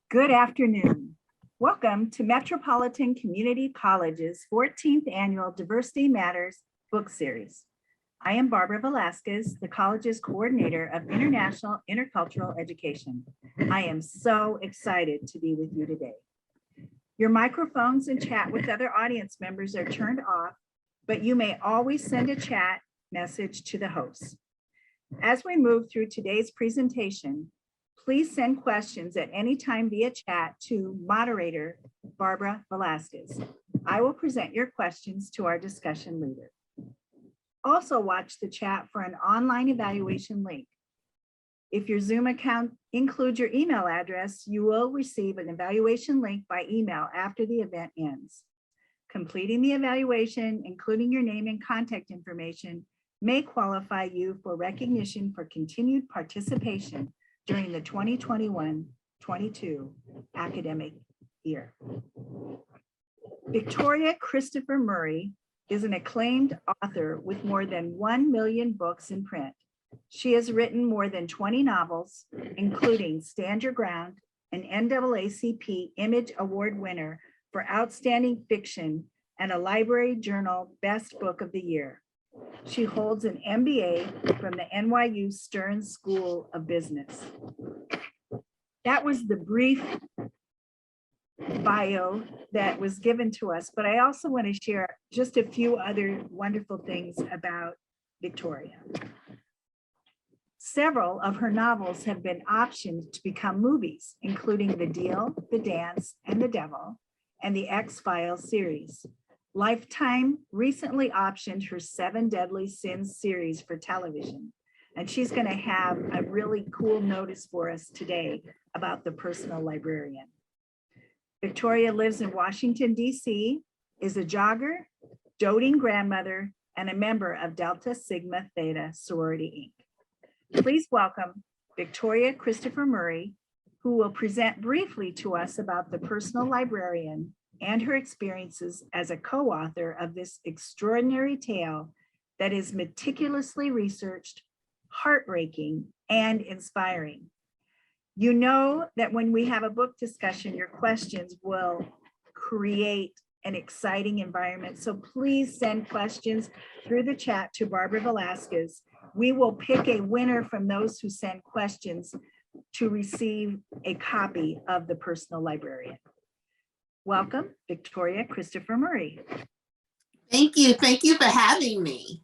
Good afternoon. Welcome to Metropolitan Community College's 14th Annual Diversity Matters book series. I am Barbara Velasquez, the college's coordinator of International Intercultural Education. I am so excited to be with you today. Your microphones and chat with other audience members are turned off, but you may always send a chat message to the host. As we move through today's presentation, please send questions at any time via chat to moderator Barbara Velasquez. I will present your questions to our discussion leader. Also watch the chat for an online evaluation link. If your Zoom account includes your email address, you will receive an evaluation link by email after the event ends. Completing the evaluation, including your name and contact information, may qualify you for recognition for continued participation during the 2021-22 academic year. Victoria Christopher Murry is an acclaimed author with more than 1 million books in print. She has written more than 20 novels, including Stand Your Ground, an NAACP Image Award winner for Outstanding Fiction and a Library Journal Best Book of the Year. She holds an MBA from the NYU Stern School of Business. That was the brief bio that was given to us, but I also want to share just a few other wonderful things about Victoria. Several of her novels have been optioned to become movies, including The Deal, The Dance, and The Devil, and the X-Files series. Lifetime recently optioned her 7 Deadly Sins series for television, and she's going to have a really cool notice for us today about the Personal Librarian. Victoria lives in Washington, D.C., is a jogger, doting grandmother, and a member of Delta Sigma Theta Sorority, Inc. Please welcome Victoria Christopher Murry, who will present briefly to us about the Personal Librarian and her experiences as a co-author of this extraordinary tale that is meticulously researched, heartbreaking, and inspiring. You know that when we have a book discussion, your questions will create an exciting environment. So please send questions through the chat to Barbara Velasquez. We will pick a winner from those who send questions to receive a copy of the Personal Librarian. Welcome, Victoria Christopher Murry. Thank you. Thank you for having me.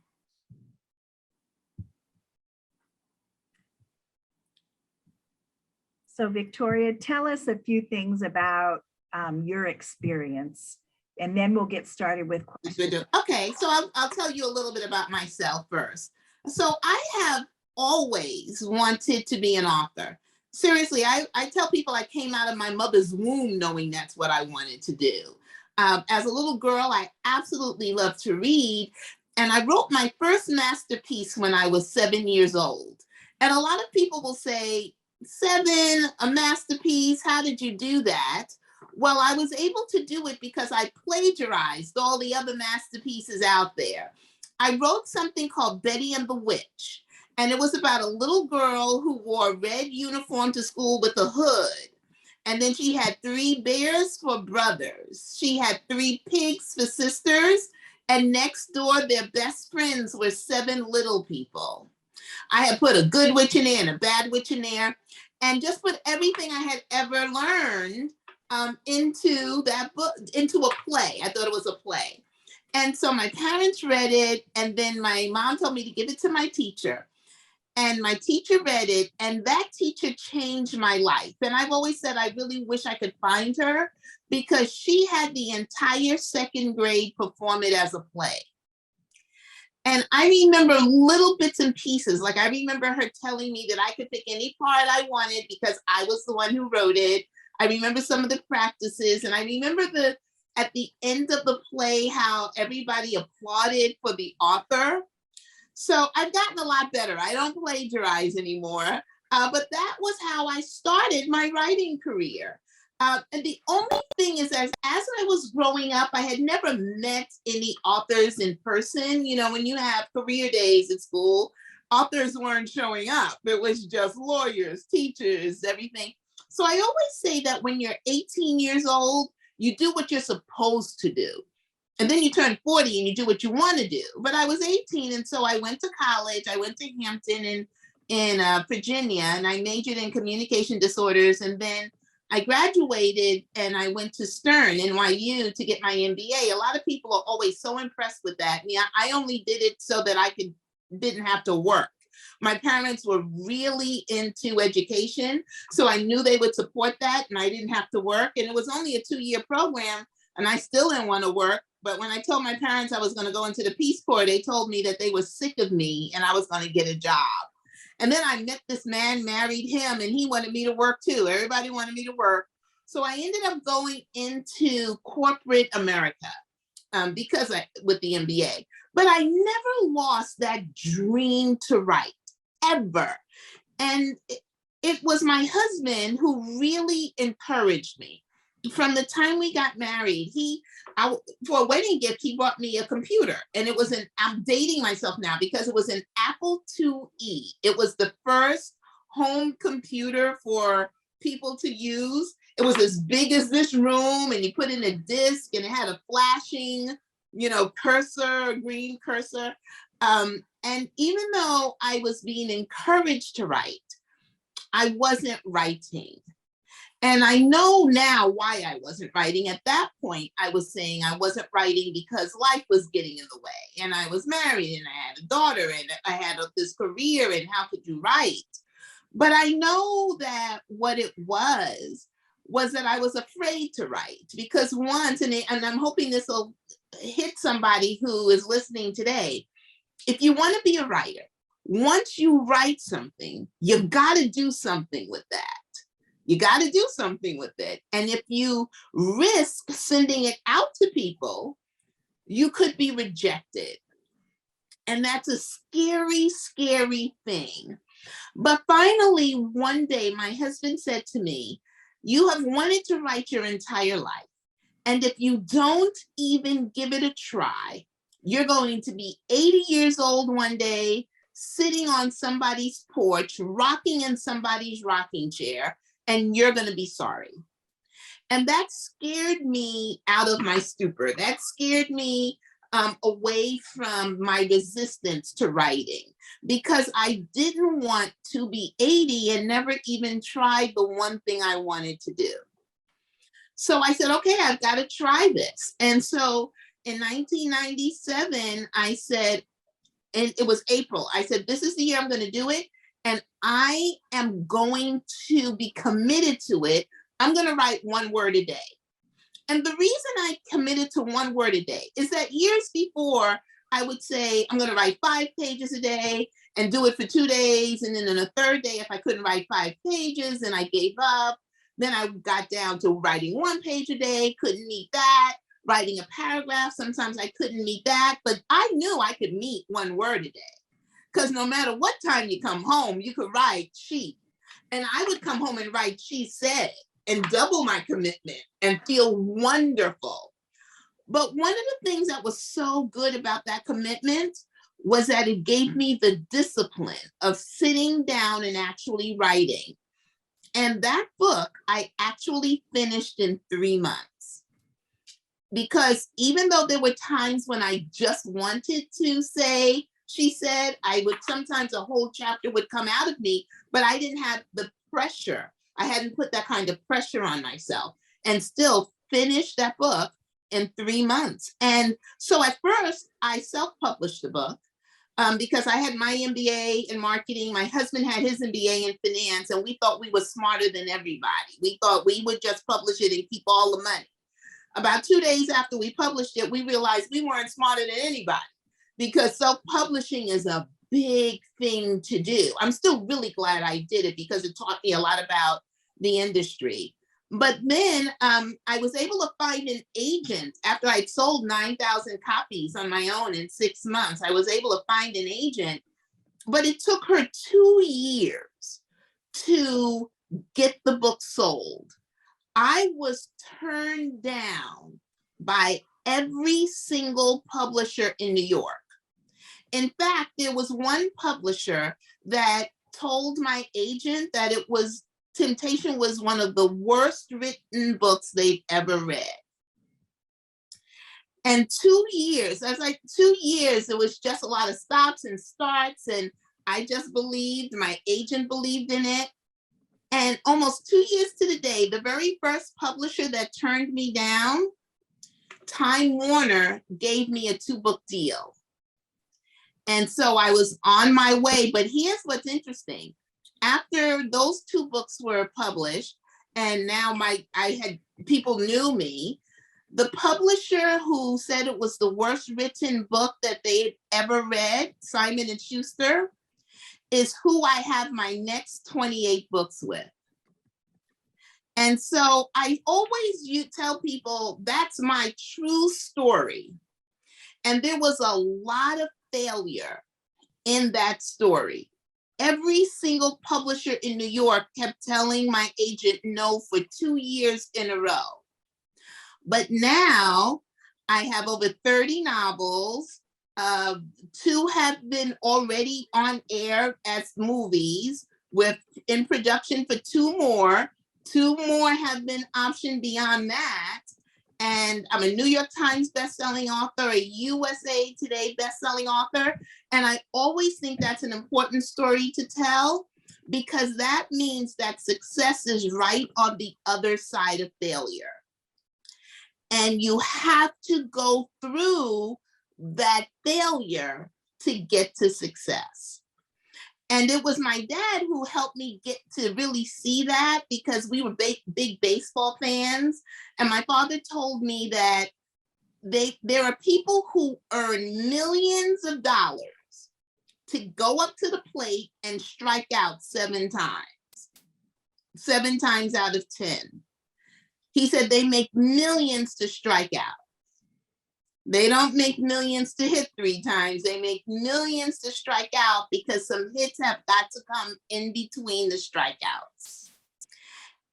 So Victoria, tell us a few things about your experience, and then we'll get started with questions. Okay, so I'll tell you a little bit about myself first. So I have always wanted to be an author. Seriously, I tell people I came out of my mother's womb knowing that's what I wanted to do. As a little girl, I absolutely loved to read, and I wrote my first masterpiece when I was 7 years old. And a lot of people will say, 7, a masterpiece, how did you do that? Well, I was able to do it because I plagiarized all the other masterpieces out there. I wrote something called Betty and the Witch. And it was about a little girl who wore a red uniform to school with a hood. And then she had 3 bears for brothers. She had 3 pigs for sisters. And next door, their best friends were 7 little people. I had put a good witch in there and a bad witch in there, and just put everything I had ever learned into that book, into a play. I thought it was a play. And so my parents read it, and then my mom told me to give it to my teacher. And my teacher read it, and that teacher changed my life. And I've always said I really wish I could find her, because she had the entire 2nd grade perform it as a play. And I remember little bits and pieces. Like I remember her telling me that I could pick any part I wanted because I was the one who wrote it. I remember some of the practices, and I remember at the end of the play how everybody applauded for the author. So I've gotten a lot better. I don't plagiarize anymore, but that was how I started my writing career. And the only thing is, as I was growing up, I had never met any authors in person. You know, when you have career days at school, authors weren't showing up. It was just lawyers, teachers, everything. So I always say that when you're 18 years old, you do what you're supposed to do. And then you turn 40 and you do what you want to do. But I was 18, and so I went to college. I went to Hampton in Virginia, and I majored in communication disorders. And then I graduated and I went to Stern, NYU, to get my MBA. A lot of people are always so impressed with that. Yeah, I only did it so that I didn't have to work. My parents were really into education, so I knew they would support that, and I didn't have to work. And it was only a 2-year program, and I still didn't want to work. But when I told my parents I was going to go into the Peace Corps, they told me that they were sick of me and I was going to get a job. And then I met this man, married him, and he wanted me to work too. Everybody wanted me to work. So I ended up going into corporate America with the MBA. But I never lost that dream to write, ever. And it was my husband who really encouraged me. From the time we got married, for a wedding gift, he bought me a computer, and it was I'm dating myself now because it was an Apple IIe. It was the first home computer for people to use. It was as big as this room, and you put in a disc, and it had a flashing, cursor, a green cursor. And even though I was being encouraged to write, I wasn't writing. And I know now why I wasn't writing. At that point, I was saying I wasn't writing because life was getting in the way. And I was married, and I had a daughter, and I had this career, and how could you write? But I know that what it was that I was afraid to write, because once, and I'm hoping this will hit somebody who is listening today. If you want to be a writer, once you write something, you've got to do something with that. You got to do something with it. And if you risk sending it out to people, you could be rejected. And that's a scary, scary thing. But finally, one day, my husband said to me, "You have wanted to write your entire life. And if you don't even give it a try, you're going to be 80 years old one day, sitting on somebody's porch, rocking in somebody's rocking chair, and you're going to be sorry." And that scared me out of my stupor. That scared me away from my resistance to writing, because I didn't want to be 80 and never even tried the one thing I wanted to do. So I said, okay, I've got to try this. And so in 1997, I said, and it was April, I said, this is the year I'm going to do it. And I am going to be committed to it. I'm going to write 1 word a day. And the reason I committed to 1 word a day is that years before, I would say, I'm going to write 5 pages a day and do it for 2 days. And then on the 3rd day, if I couldn't write 5 pages, then I gave up. Then I got down to writing 1 page a day, couldn't meet that. Writing a paragraph, sometimes I couldn't meet that. But I knew I could meet 1 word a day. Because no matter what time you come home, you could write "she." And I would come home and write "she said" and double my commitment and feel wonderful. But one of the things that was so good about that commitment was that it gave me the discipline of sitting down and actually writing. And that book, I actually finished in 3 months. Because even though there were times when I just wanted to say "she said," sometimes a whole chapter would come out of me, but I didn't have the pressure. I hadn't put that kind of pressure on myself, and still finished that book in 3 months. And so at first I self-published the book because I had my MBA in marketing. My husband had his MBA in finance, and we thought we were smarter than everybody. We thought we would just publish it and keep all the money. About 2 days after we published it, we realized we weren't smarter than anybody, because self-publishing is a big thing to do. I'm still really glad I did it, because it taught me a lot about the industry. But then I was able to find an agent after I'd sold 9,000 copies on my own in 6 months. I was able to find an agent, but it took her 2 years to get the book sold. I was turned down by every single publisher in New York. In fact, there was one publisher that told my agent that it was Temptation was one of the worst written books they've ever read. And 2 years, I was like, 2 years, it was just a lot of stops and starts. And I just believed, my agent believed in it. And almost 2 years to the day, the very first publisher that turned me down, Time Warner, gave me a 2-book deal. And so I was on my way. But here's what's interesting. After those 2 books were published, and now people knew me, the publisher who said it was the worst written book that they had ever read, Simon & Schuster, is who I have my next 28 books with. And so I always tell people that's my true story. And there was a lot of failure in that story. Every single publisher in New York kept telling my agent no for 2 years in a row. But now I have over 30 novels. 2 have been already on air as movies, with in production for 2 more. 2 more have been optioned beyond that. And I'm a New York Times bestselling author, a USA Today bestselling author. And I always think that's an important story to tell, because that means that success is right on the other side of failure. And you have to go through that failure to get to success. And it was my dad who helped me get to really see that, because we were big baseball fans. And my father told me that there are people who earn millions of dollars to go up to the plate and strike out 7 times, 7 times out of 10. He said they make millions to strike out. They don't make millions to hit 3 times. They make millions to strike out, because some hits have got to come in between the strikeouts.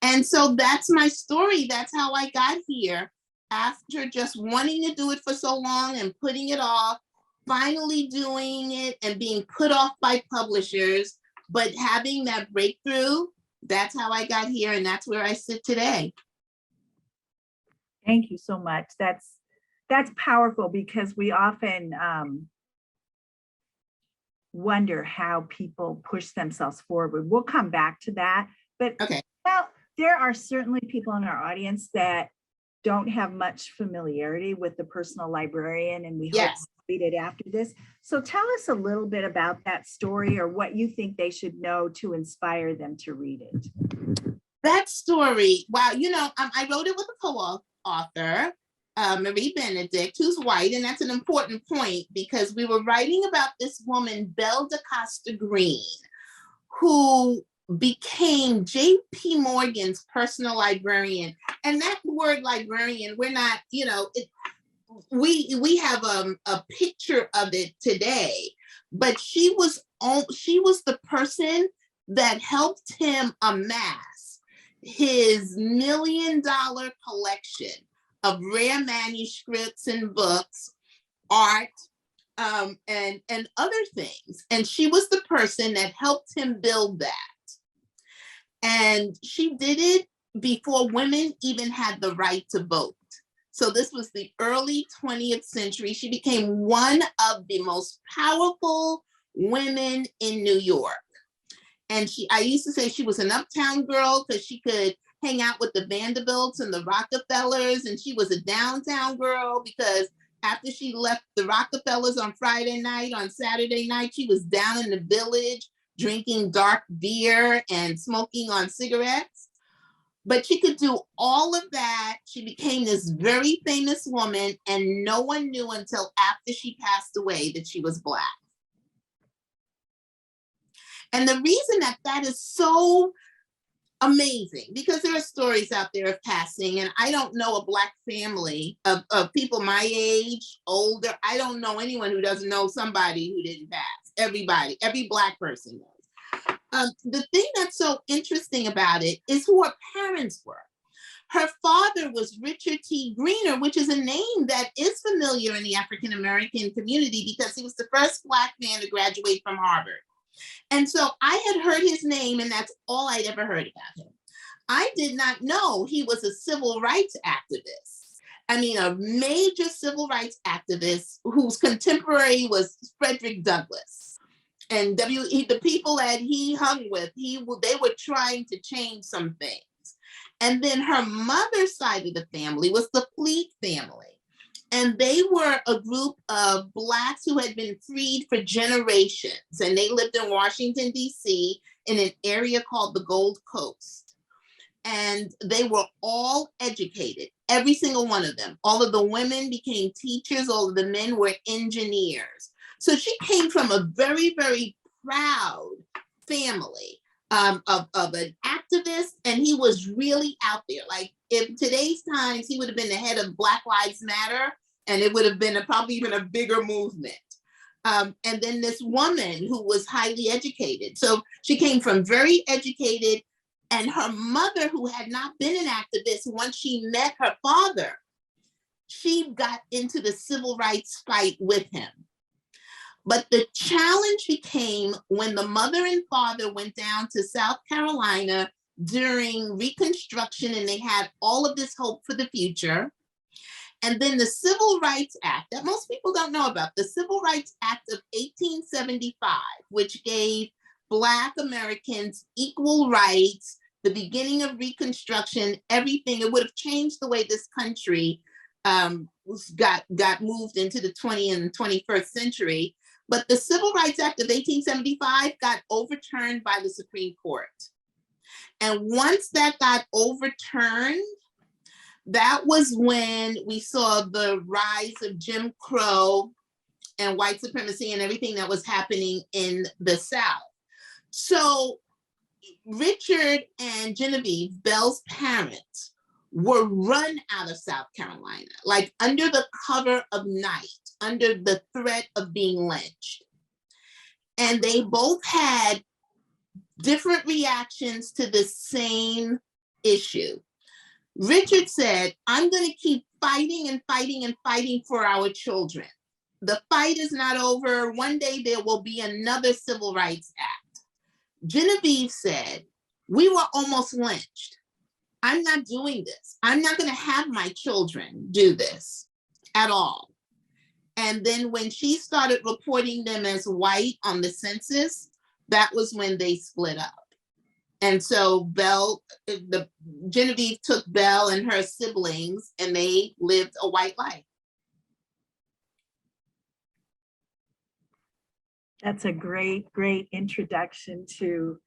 And so that's my story. That's how I got here, after just wanting to do it for so long and putting it off, finally doing it and being put off by publishers, but having that breakthrough. That's how I got here, and that's where I sit today. Thank you so much. That's powerful, because we often wonder how people push themselves forward. We'll come back to that. But okay. Well, there are certainly people in our audience that don't have much familiarity with the Personal Librarian, and we hope to read it after this. So tell us a little bit about that story, or what you think they should know to inspire them to read it. That story, wow, I wrote it with a co-author, Murry Benedict, who's white, and that's an important point, because we were writing about this woman, Belle DaCosta Green, who became J.P. Morgan's personal librarian. And that word librarian, we're not, we have a picture of it today, but she was the person that helped him amass his $1 million collection of rare manuscripts and books, art, and other things. And she was the person that helped him build that. And she did it before women even had the right to vote. So this was the early 20th century. She became one of the most powerful women in New York. And I used to say she was an uptown girl, because she could hang out with the Vanderbilts and the Rockefellers. And she was a downtown girl, because after she left the Rockefellers on Friday night, on Saturday night, she was down in the Village drinking dark beer and smoking on cigarettes. But she could do all of that. She became this very famous woman, and no one knew until after she passed away that she was Black. And the reason that is so amazing, because there are stories out there of passing, and I don't know a Black family of people my age, older. I don't know anyone who doesn't know somebody who didn't pass. Everybody, every Black person knows. The thing that's so interesting about it is who her parents were. Her father was Richard T. Greener, which is a name that is familiar in the African-American community, because he was the first Black man to graduate from Harvard. And so I had heard his name, and that's all I'd ever heard about him. I did not know he was a civil rights activist. I mean, a major civil rights activist whose contemporary was Frederick Douglass. And the people that he hung with, they were trying to change some things. And then her mother's side of the family was the Fleet family. And they were a group of Blacks who had been freed for generations. And they lived in Washington, D.C., in an area called the Gold Coast. And they were all educated, every single one of them. All of the women became teachers, all of the men were engineers. So she came from a very, very proud family of an activist, and he was really out there. Like in today's times, he would have been the head of Black Lives Matter, and it would have been probably even a bigger movement. And then this woman who was highly educated. So she came from very educated, and her mother, who had not been an activist, once she met her father, she got into the civil rights fight with him. But the challenge became when the mother and father went down to South Carolina during Reconstruction, and they had all of this hope for the future. And then the Civil Rights Act that most people don't know about, the Civil Rights Act of 1875, which gave Black Americans equal rights, the beginning of Reconstruction, everything. It would have changed the way this country got moved into the 20th and 21st century. But the Civil Rights Act of 1875 got overturned by the Supreme Court. And once that got overturned, that was when we saw the rise of Jim Crow and white supremacy and everything that was happening in the South. So Richard and Genevieve, Belle's parents, were run out of South Carolina, like under the cover of night, under the threat of being lynched. And they both had different reactions to the same issue. Richard said, I'm going to keep fighting and fighting and fighting for our children. The fight is not over. One day there will be another Civil Rights Act. Genevieve said, we were almost lynched. I'm not doing this. I'm not going to have my children do this at all. And then when she started reporting them as white on the census, that was when they split up. And so Genevieve took Belle and her siblings, and they lived a white life. That's a great introduction to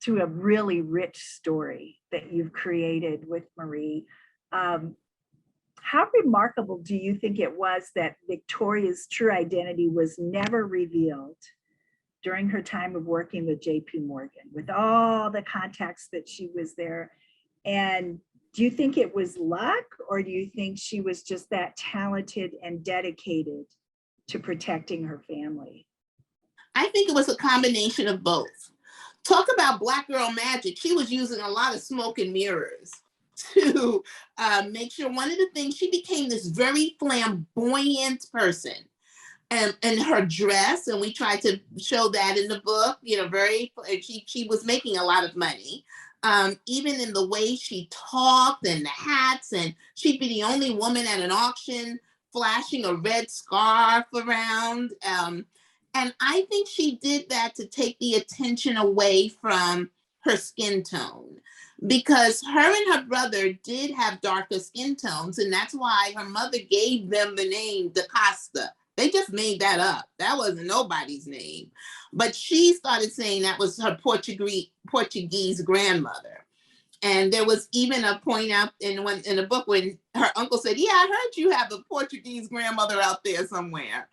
a really rich story that you've created with Murry. How remarkable do you think it was that Victoria's true identity was never revealed during her time of working with J.P. Morgan, with all the contacts that she was there? And do you think it was luck, or do you think she was just that talented and dedicated to protecting her family? I think it was a combination of both. Talk about Black girl magic. She was using a lot of smoke and mirrors to make sure. One of the things, she became this very flamboyant person. And her dress, and we tried to show that in the book, she was making a lot of money. Even in the way she talked and the hats, and she'd be the only woman at an auction flashing a red scarf around. And I think she did that to take the attention away from her skin tone, because her and her brother did have darker skin tones, and that's why her mother gave them the name DaCosta. They just made that up. That wasn't nobody's name. But she started saying that was her Portuguese grandmother. And there was even a point out in the book when her uncle said, yeah, I heard you have a Portuguese grandmother out there somewhere.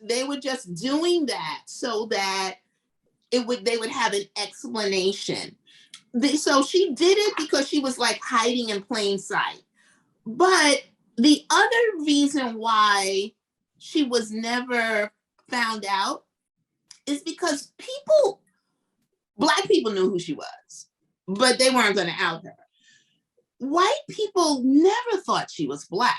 They were just doing that so that they would have an explanation. So she did it because she was like hiding in plain sight. But the other reason why she was never found out is because Black people knew who she was, but they weren't going to out her. White people never thought she was Black.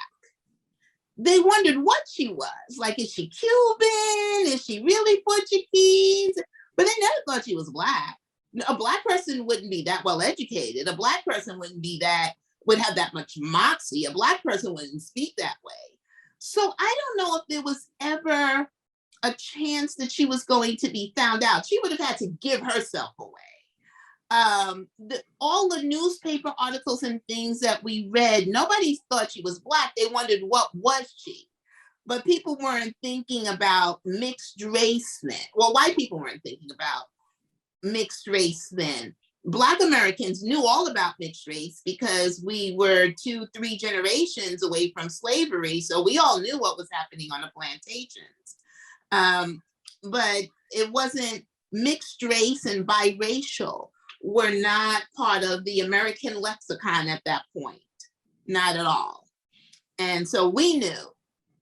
they wondered what she was. Like, is she Cuban? Is she really Portuguese? But they never thought she was Black. A Black person wouldn't be that well educated. A Black person would have that much moxie. A Black person wouldn't speak that way. So I don't know if there was ever a chance that she was going to be found out. She would have had to give herself away. All the newspaper articles and things that we read, nobody thought she was Black. They wondered, what was she? But people weren't thinking about mixed race then. Well, white people weren't thinking about mixed race then. Black Americans knew all about mixed race because we were 2-3 generations away from slavery. So we all knew what was happening on the plantations. But it wasn't mixed race, and biracial were not part of the American lexicon at that point. Not at all. And so we knew,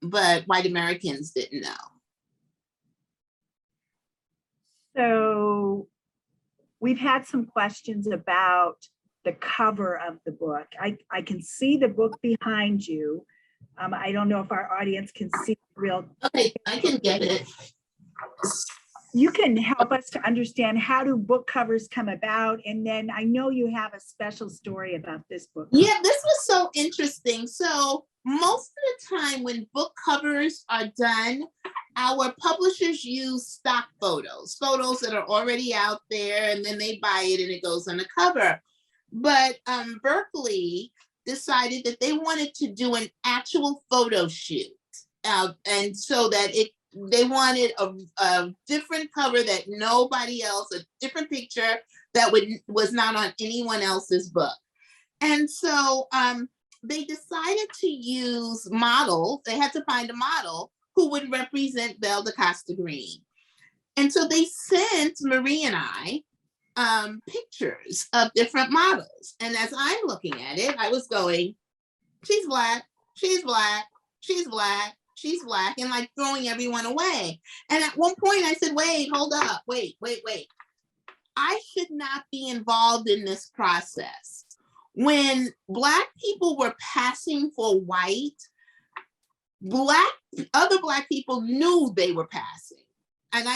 but white Americans didn't know. So we've had some questions about the cover of the book. I can see the book behind you. I don't know if our audience can see the real. Okay, I can get it. You can help us to understand how do book covers come about, and then I know you have a special story about this book. Yeah, this was so interesting. So most of the time when book covers are done, our publishers use stock photos that are already out there, and then they buy it and it goes on the cover. But Berkeley decided that they wanted to do an actual photo shoot, and so that they wanted a different cover that nobody else, a different picture that was not on anyone else's book. And so they decided to use models. They had to find a model who would represent Belle DaCosta Green. And so they sent Murry and I pictures of different models. And as I'm looking at it, I was going, she's Black, she's Black, she's Black, she's Black, and like throwing everyone away. And at one point I said, wait, hold up, wait. I should not be involved in this process. When Black people were passing for white, other Black people knew they were passing. And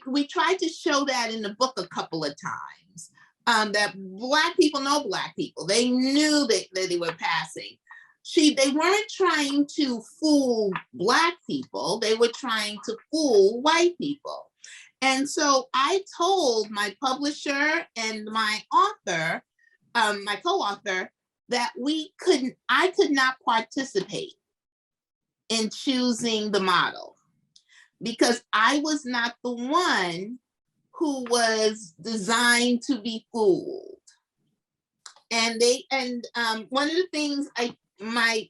we tried to show that in the book a couple of times, that Black people know Black people. They knew that they were passing. They weren't trying to fool Black people. They were trying to fool white people. And so I told my publisher and my author, my co-author, that I could not participate in choosing the model because I was not the one who was designed to be fooled. And one of the things my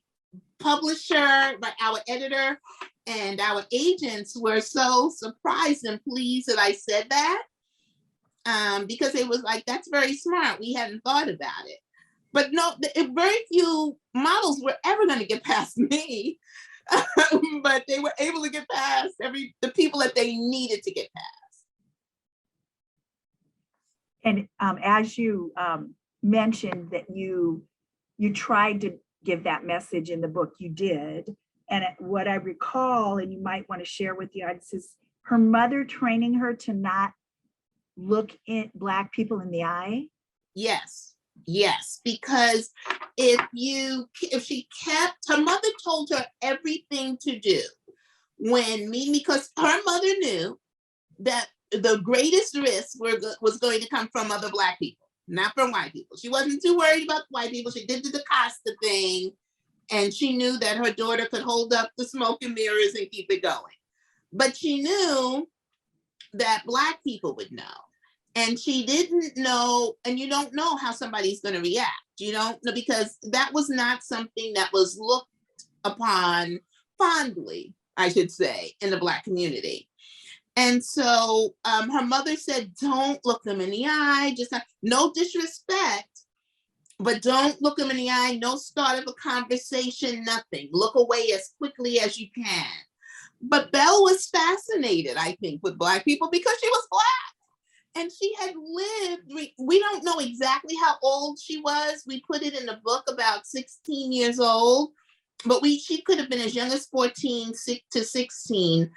publisher, our editor, and our agents were so surprised and pleased that I said that, because it was like, that's very smart. We hadn't thought about it. But no, very few models were ever going to get past me, but they were able to get past the people that they needed to get past. And as you mentioned that you tried to give that message in the book, you did. And what I recall, and you might want to share with the audience, is her mother training her to not look at Black people in the eye. Yes, because her mother told her everything to do because her mother knew that the greatest risk was going to come from other Black people, not from white people. She wasn't too worried about white people. She did the DaCosta thing, and she knew that her daughter could hold up the smoke and mirrors and keep it going. But she knew that Black people would know. And she didn't know, and you don't know how somebody's going to react. You don't know, because that was not something that was looked upon fondly, I should say, in the Black community. And so her mother said, don't look them in the eye, just no disrespect, but don't look them in the eye, no start of a conversation, nothing. Look away as quickly as you can. But Belle was fascinated, I think, with Black people because she was Black. And she had lived, we don't know exactly how old she was. We put it in the book about 16 years old. but she could have been as young as 14 to 16.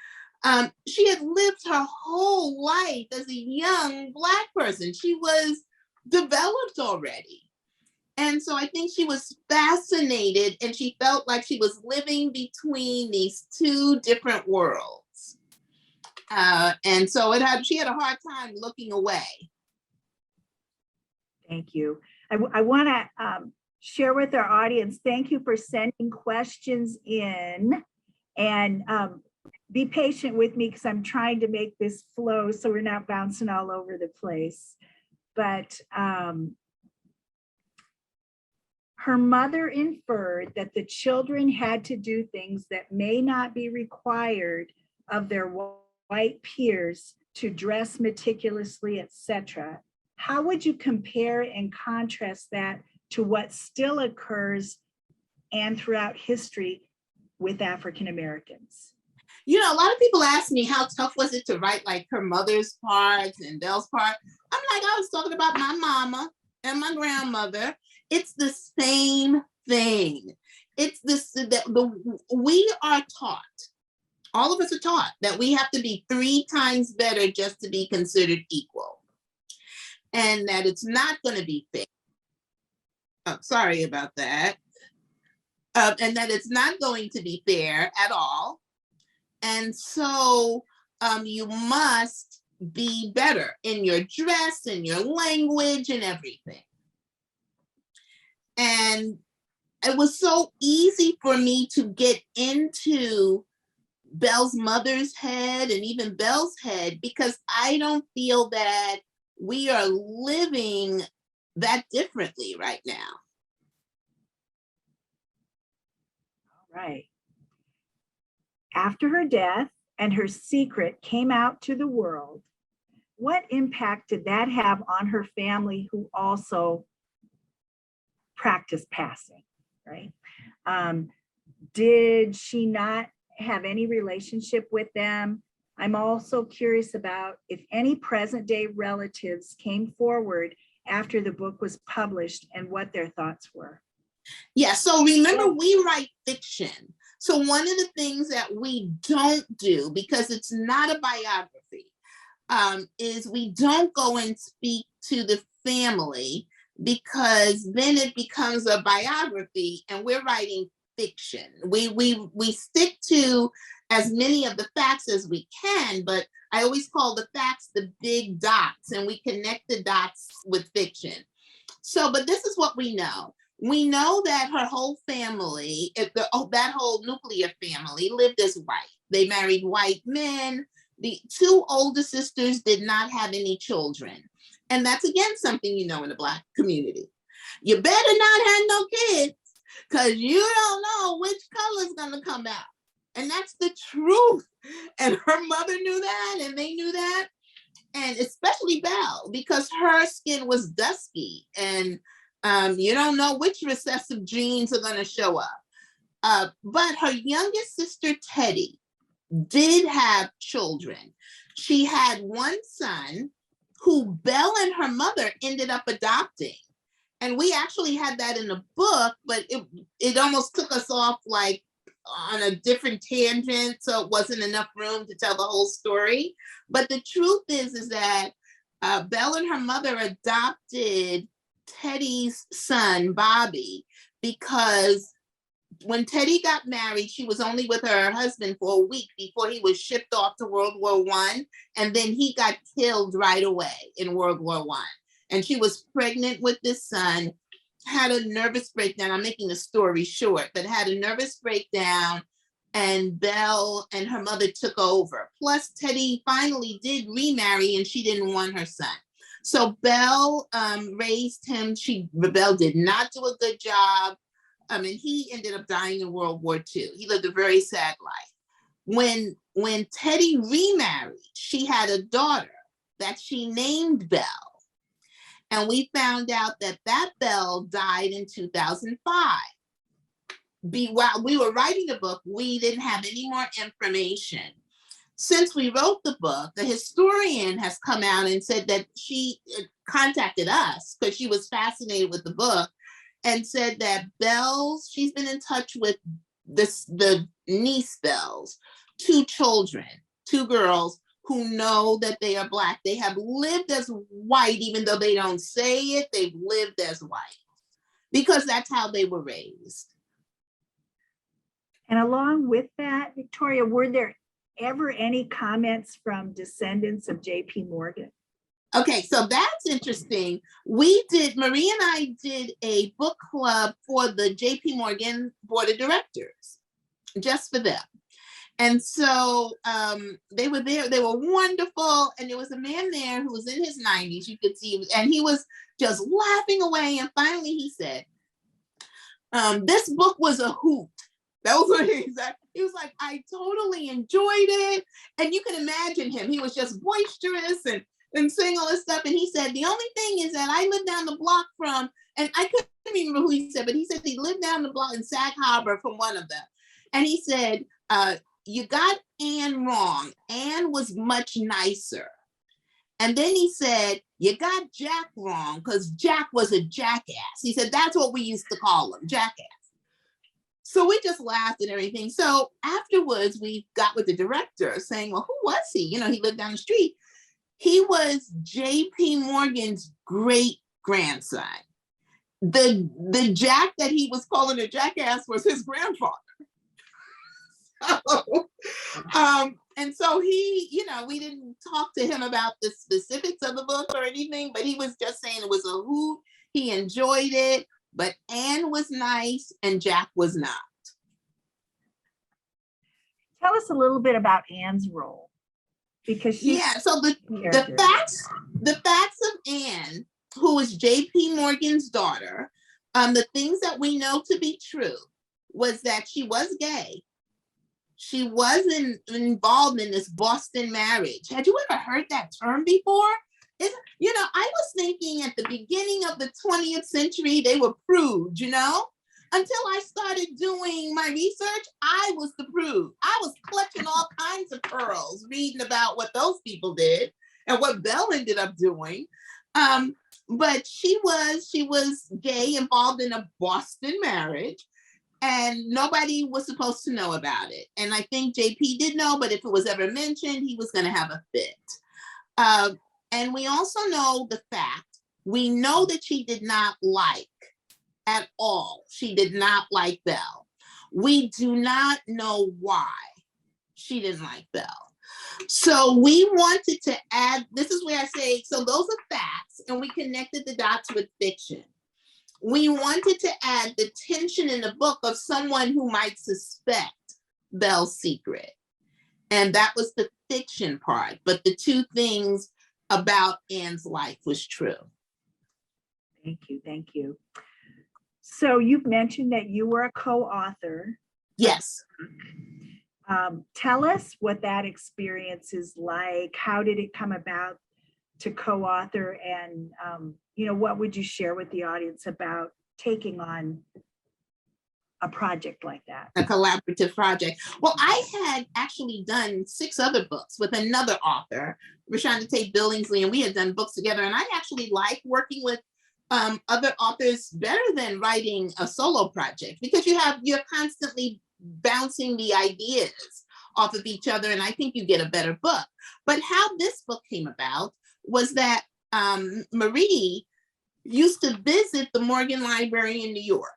She had lived her whole life as a young Black person. She was developed already. And so I think she was fascinated, and she felt like she was living between these two different worlds. And so she had a hard time looking away. Thank you. I want to share with our audience, thank you for sending questions in, and be patient with me because I'm trying to make this flow so we're not bouncing all over the place. But her mother inferred that the children had to do things that may not be required of their white peers, to dress meticulously, etc. How would you compare and contrast that to what still occurs and throughout history with African Americans? You know, a lot of people ask me how tough was it to write like her mother's parts and Belle's part. I'm like, I was talking about my mama and my grandmother. It's the same thing. It's this, we are taught, all of us are taught that we have to be 3 times better just to be considered equal. And that it's not going to be fair. Oh, sorry about that. And that it's not going to be fair at all. And so you must be better in your dress and your language and everything. And it was so easy for me to get into Belle's mother's head and even Belle's head, because I don't feel that we are living that differently right now. All right. After her death and her secret came out to the world, what impact did that have on her family, who also practiced passing, right? Did she not have any relationship with them? I'm also curious about if any present day relatives came forward after the book was published and what their thoughts were. Yeah, so remember, we write fiction. So one of the things that we don't do, because it's not a biography, is we don't go and speak to the family, because then it becomes a biography and we're writing fiction. We stick to as many of the facts as we can, but I always call the facts the big dots, and we connect the dots with fiction. So, but this is what we know. We know that her whole family, that whole nuclear family, lived as white. They married white men. The 2 older sisters did not have any children. And that's, again, something you know in the Black community. You better not have no kids, because you don't know which color's going to come out. And that's the truth. And her mother knew that, and they knew that. And especially Belle, because her skin was dusky, and you don't know which recessive genes are going to show up. But her youngest sister, Teddy, did have children. She had one son who Belle and her mother ended up adopting. And we actually had that in the book, but it almost took us off like on a different tangent, so it wasn't enough room to tell the whole story. But the truth is that Belle and her mother adopted Teddy's son, Bobby, because when Teddy got married, she was only with her husband for a week before he was shipped off to World War I, and then he got killed right away in World War I. And she was pregnant with this son, had a nervous breakdown. I'm making the story short, but had a nervous breakdown, and Belle and her mother took over. Plus, Teddy finally did remarry, and she didn't want her son. So Belle raised him. Belle did not do a good job. And he ended up dying in World War II. He lived a very sad life. When Teddy remarried, she had a daughter that she named Belle. And we found out that Belle died in 2005. While we were writing the book, we didn't have any more information. Since we wrote the book, the historian has come out and said that she contacted us because she was fascinated with the book, and said that she's been in touch with the niece Bells, two children, two girls who know that they are Black. They have lived as white, even though they don't say it, they've lived as white because that's how they were raised. And along with that, Victoria, were there ever any comments from descendants of J.P. Morgan? Okay, so that's interesting. Murry and I did a book club for the J.P. Morgan Board of Directors, just for them. And so they were there, they were wonderful. And there was a man there who was in his 90s, you could see, and he was just laughing away. And finally he said, this book was a hoot. That was what he said. He was like, I totally enjoyed it. And you can imagine him. He was just boisterous and saying all this stuff. And he said, the only thing is that I live down the block from, and I couldn't remember who he said, but he said he lived down the block in Sag Harbor from one of them. And he said, you got Anne wrong. Anne was much nicer. And then he said, you got Jack wrong because Jack was a jackass. He said, that's what we used to call him, jackass. So we just laughed and everything. So afterwards, we got with the director saying, well, who was he? You know, he lived down the street. He was J.P. Morgan's great grandson. The Jack that he was calling a jackass was his grandfather. And so he, you know, we didn't talk to him about the specifics of the book or anything, but he was just saying it was a hoot. He enjoyed it, but Anne was nice and Jack was not. Tell us a little bit about Anne's role, because so the facts of Anne, who is J.P. Morgan's daughter, the things that we know to be true was that she was gay. She wasn't involved in this Boston marriage. Had you ever heard that term before? You know, I was thinking at the beginning of the 20th century, they were prudes, you know? Until I started doing my research, I was the prude. I was clutching all kinds of pearls, reading about what those people did and what Belle ended up doing. But she was gay, involved in a Boston marriage. And nobody was supposed to know about it. And I think JP did know, but if it was ever mentioned, he was going to have a fit. And we also know the fact, we know that she did not like at all. She did not like Belle. We do not know why she didn't like Belle. So we wanted to add, this is where I say, so those are facts, and we connected the dots with fiction. We wanted to add the tension in the book of someone who might suspect Belle's secret. And that was the fiction part. But the two things about Anne's life was true. Thank you. Thank you. So you've mentioned that you were a co-author. Yes. Tell us what that experience is like. How did it come about to co-author, and you know, what would you share with the audience about taking on a project like that? A collaborative project. Well, I had actually done 6 other books with another author, Rashonda Tate Billingsley, and we had done books together. And I actually like working with other authors better than writing a solo project, because you're constantly bouncing the ideas off of each other, and I think you get a better book. But how this book came about was that Murry used to visit the Morgan Library in New York.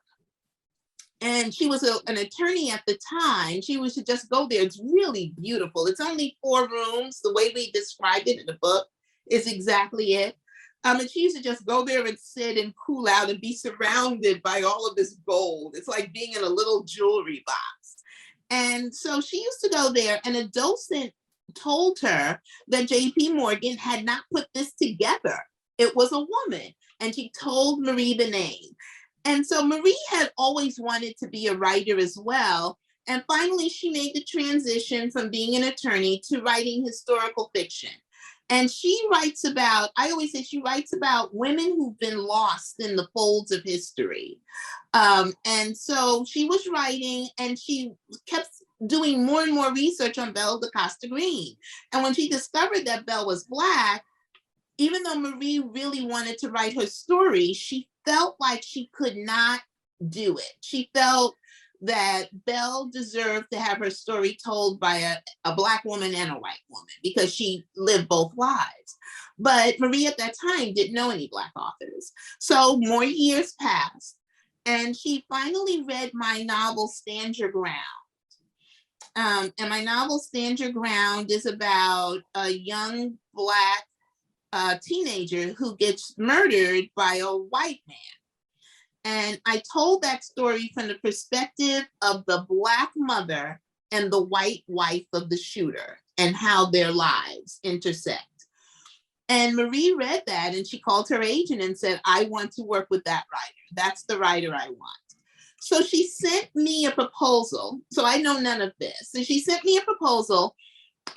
And she was an attorney at the time. She was to just go there. It's really beautiful. It's only 4 rooms. The way we described it in the book is exactly it. And she used to just go there and sit and cool out and be surrounded by all of this gold. It's like being in a little jewelry box. And so she used to go there, and a docent told her that J.P. Morgan had not put this together. It was a woman, and she told Murry the name. And so Murry had always wanted to be a writer as well. And finally, she made the transition from being an attorney to writing historical fiction. And she writes about, I always say she writes about women who've been lost in the folds of history. And so she was writing, and she kept doing more and more research on Belle DaCosta Green. And when she discovered that Belle was Black, even though Murry really wanted to write her story, she felt like she could not do it. She felt that Belle deserved to have her story told by a Black woman and a white woman because she lived both lives. But Murry at that time didn't know any Black authors. So more years passed, and she finally read my novel, Stand Your Ground. And my novel, Stand Your Ground, is about a young Black teenager who gets murdered by a white man. And I told that story from the perspective of the Black mother and the white wife of the shooter and how their lives intersect. And Murry read that and she called her agent and said, I want to work with that writer. That's the writer I want. So she sent me a proposal. So I know none of this. So she sent me a proposal.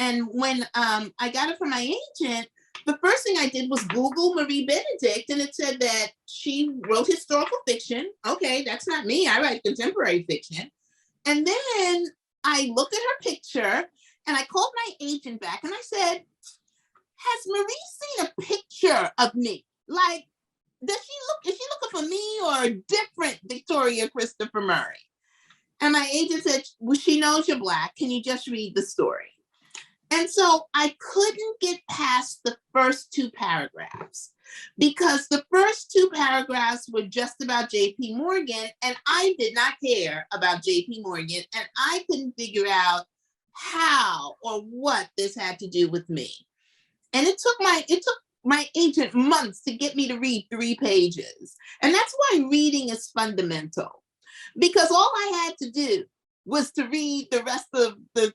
And when I got it from my agent, the first thing I did was Google Murry Benedict, and it said that she wrote historical fiction. Okay, that's not me. I write contemporary fiction. And then I looked at her picture and I called my agent back and I said, has Murry seen a picture of me? Like, is she looking for me or a different Victoria Christopher Murry? And my agent said, well, she knows you're Black. Can you just read the story? And so I couldn't get past the first two paragraphs because the first two paragraphs were just about J.P. Morgan, and I did not care about J.P. Morgan, and I couldn't figure out how or what this had to do with me. And it took my agent months to get me to read 3 pages. And that's why reading is fundamental, because all I had to do was to read the rest of the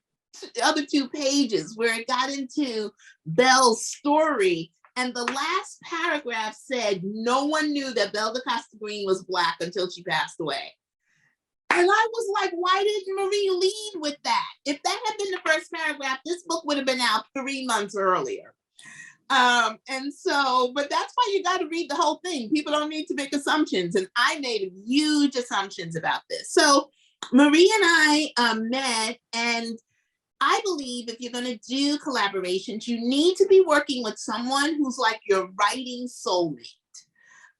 other 2 pages where it got into Belle's story. And the last paragraph said, no one knew that Belle DeCosta Green was Black until she passed away. And I was like, why didn't Murry lead with that? If that had been the first paragraph, this book would have been out 3 months earlier. And so, but that's why you got to read the whole thing. People don't need to make assumptions. And I made huge assumptions about this. So Murry and I met, and I believe if you're going to do collaborations, you need to be working with someone who's like your writing soulmate.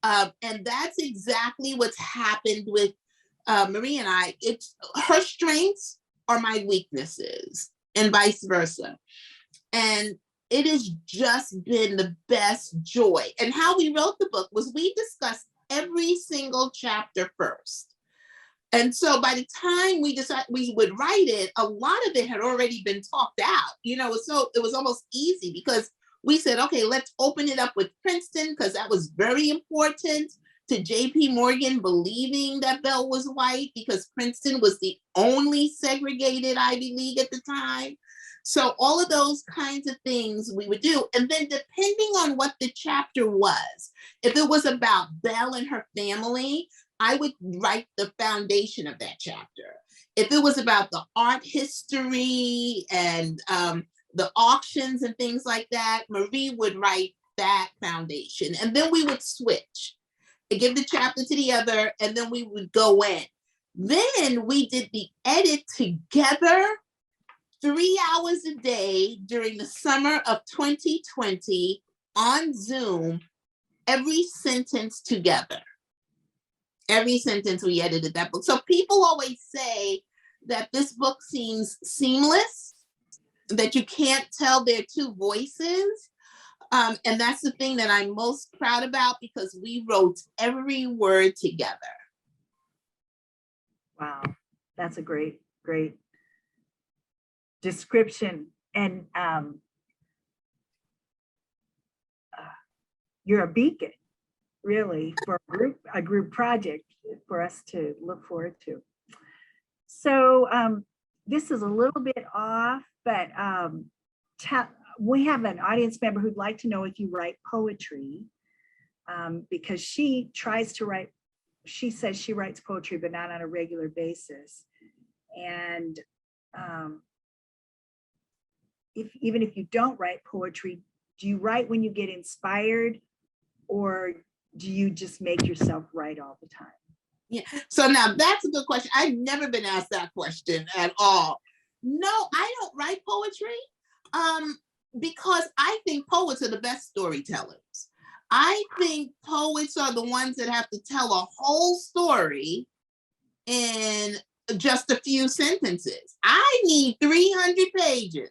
And that's exactly what's happened with Murry and I. It's her strengths are my weaknesses and vice versa. And it has just been the best joy. And how we wrote the book was we discussed every single chapter first. And so by the time we decided we would write it, a lot of it had already been talked out. You know, so it was almost easy because we said, okay, let's open it up with Princeton, because that was very important to J.P. Morgan believing that Belle was white, because Princeton was the only segregated Ivy League at the time. So all of those kinds of things we would do. And then depending on what the chapter was, if it was about Belle and her family, I would write the foundation of that chapter. If it was about the art history and the auctions and things like that, Murry would write that foundation. And then we would switch and give the chapter to the other, and then we would go in. Then we did the edit together 3 hours a day during the summer of 2020 on Zoom, every sentence together. Every sentence we edited that book. So people always say that this book seems seamless, that you can't tell their 2 voices. And that's the thing that I'm most proud about, because we wrote every word together. Wow, that's a great description. And you're a beacon, really, for a group project for us to look forward to. So this is a little bit off, but we have an audience member who'd like to know if you write poetry, because she tries to write, she says she writes poetry, but not on a regular basis. And even if you don't write poetry, do you write when you get inspired, or do you just make yourself write all the time? Yeah, so now that's a good question. I've never been asked that question at all. No, I don't write poetry because I think poets are the best storytellers. I think poets are the ones that have to tell a whole story in just a few sentences. I need 300 pages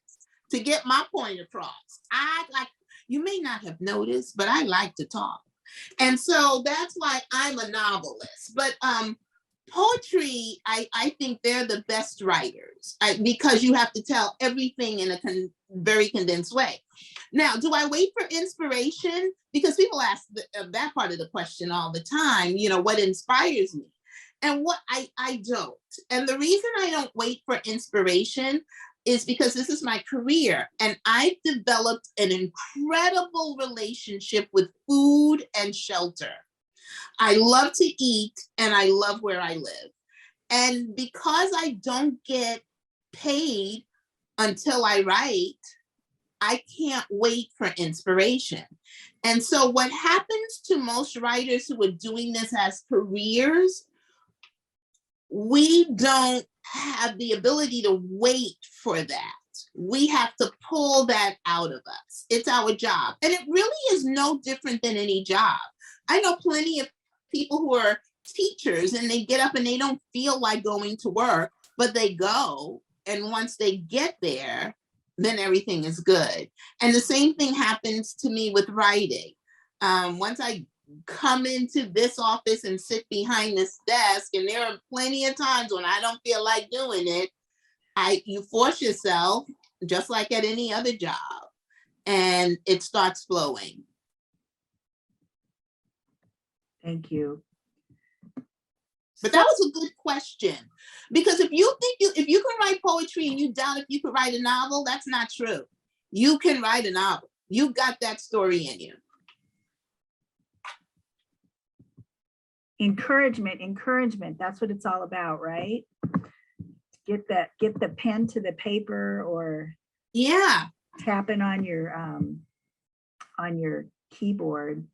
to get my point across. You may not have noticed, but I like to talk. And so that's why I'm a novelist. But poetry, I think they're the best writers because you have to tell everything in a very condensed way. Now, do I wait for inspiration? Because people ask that part of the question all the time, what inspires me? And what I don't. And the reason I don't wait for inspiration is because this is my career and I've developed an incredible relationship with food and shelter. I love to eat and I love where I live. And because I don't get paid until I write, I can't wait for inspiration. And so what happens to most writers who are doing this as careers, we don't have the ability to wait for that. We have to pull that out of us. It's our job. And it really is no different than any job. I know plenty of people who are teachers and they get up and they don't feel like going to work, but they go. And once they get there, then everything is good. And the same thing happens to me with writing. Once I come into this office and sit behind this desk, and there are plenty of times when I don't feel like doing it, you force yourself, just like at any other job, and it starts flowing. Thank you. But that was a good question, because if you think if you can write poetry and you doubt if you could write a novel, that's not true. You can write a novel. You got that story in you. Encouragement. That's what it's all about, right? Get the pen to the paper, or tapping on your keyboard.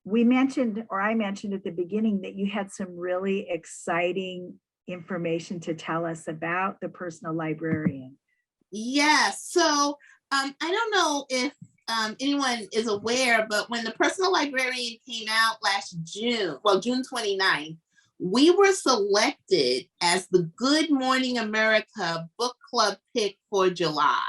I mentioned at the beginning that you had some really exciting information to tell us about the Personal Librarian. Yes. So I don't know if anyone is aware, but when the Personal Librarian came out last June 29th, we were selected as the Good Morning America book club pick for July.